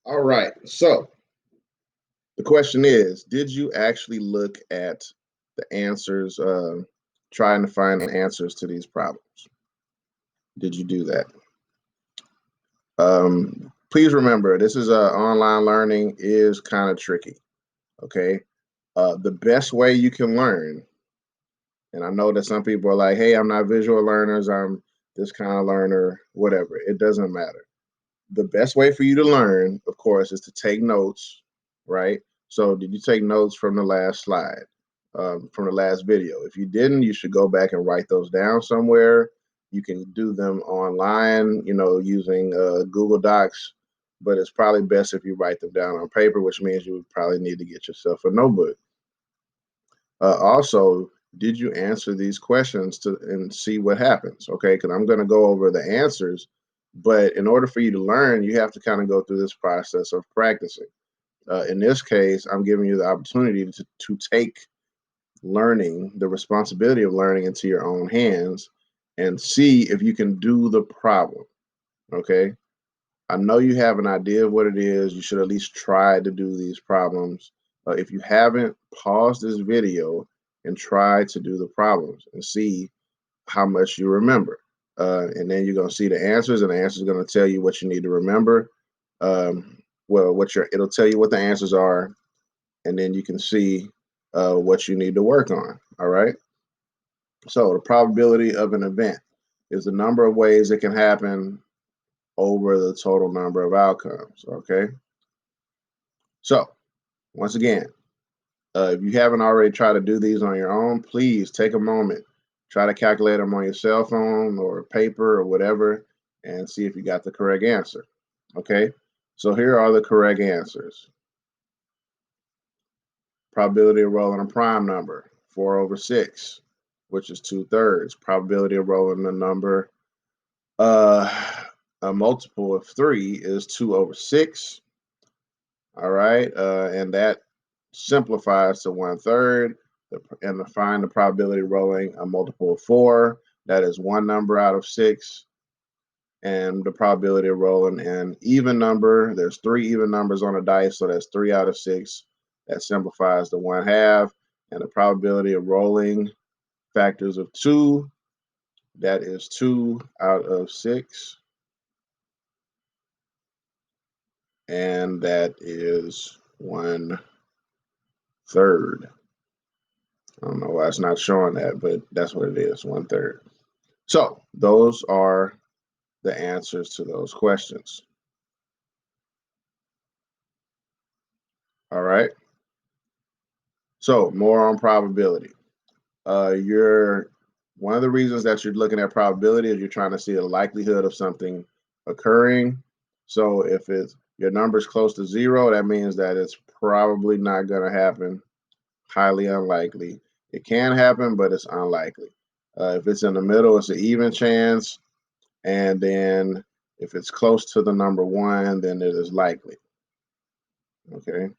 All right. So the question is, did you actually look at the answers, trying to find answers to these problems? Did you do that? Please remember, this is online learning is kind of tricky. Okay. The best way you can learn, and I know that some people are like, hey, I'm not visual learners, I'm this kind of learner, whatever. It doesn't matter. The best way for you to learn, of course, is to take notes, right? So, did you take notes from the last slide, from the last video? If you didn't, you should go back and write those down somewhere. You can do them online, using Google Docs, but it's probably best if you write them down on paper, which means you would probably need to get yourself a notebook. Also, did you answer these questions to and see what happens? Okay, because I'm going to go over the answers, but in order for you to learn, you have to kind of go through this process of practicing. In this case, I'm giving you the opportunity to take learning, the responsibility of learning, into your own hands and see if you can do the problem. Okay, I know you have an idea of what it is. You should at least try to do these problems. If you haven't, pause this video and try to do the problems and see how much you remember. And then you're going to see the answers, and the answers are going to tell you what you need to remember. It'll tell you what the answers are, and then you can see what you need to work on. All right. So the probability of an event is the number of ways it can happen over the total number of outcomes. Okay. So once again, if you haven't already tried to do these on your own, please take a moment, try to calculate them on your cell phone or paper or whatever, and see if you got the correct answer. Okay, so here are the correct answers. Probability of rolling a prime number, 4/6, which is 2/3. Probability of rolling the number, a multiple of 3 is 2/6. All right, and that simplifies to 1/3. And to find the probability of rolling a multiple of 4, that is one number out of 6. And the probability of rolling an even number, there's 3 even numbers on a dice, so that's 3 out of 6. That simplifies to 1/2. And the probability of rolling factors of 2, that is 2 out of 6. And that is 1/3. I don't know why it's not showing that, but that's what it is, 1/3. So those are the answers to those questions. All right. So more on probability. You're one of the reasons that you're looking at probability is you're trying to see the likelihood of something occurring. So if your number is close to 0, that means that it's probably not going to happen. Highly unlikely. It can happen, but it's unlikely. If it's in the middle, it's an even chance. And then if it's close to the number 1, then it is likely. Okay.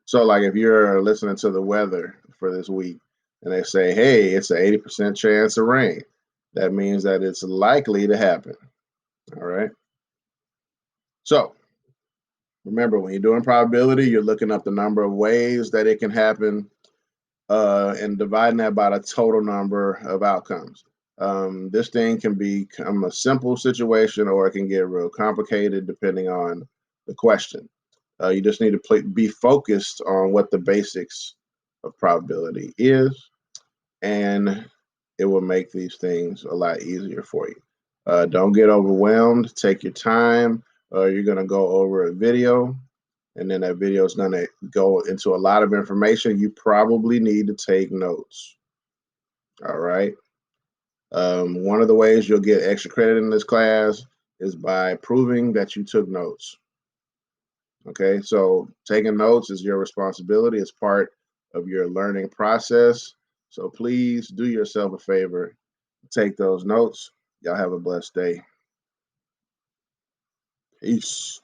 So like if you're listening to the weather for this week and they say, hey, it's an 80% chance of rain, that means that it's likely to happen. All right. So remember, when you're doing probability, you're looking up the number of ways that it can happen, and dividing that by the total number of outcomes. This thing can become a simple situation, or it can get real complicated depending on the question. You just need to be focused on what the basics of probability is, and it will make these things a lot easier for you. Don't get overwhelmed. Take your time. You're going to go over a video, and then that video is going to go into a lot of information. You probably need to take notes. All right. One of the ways you'll get extra credit in this class is by proving that you took notes. Okay, so taking notes is your responsibility. It's part of your learning process. So please do yourself a favor, take those notes. Y'all have a blessed day. Peace.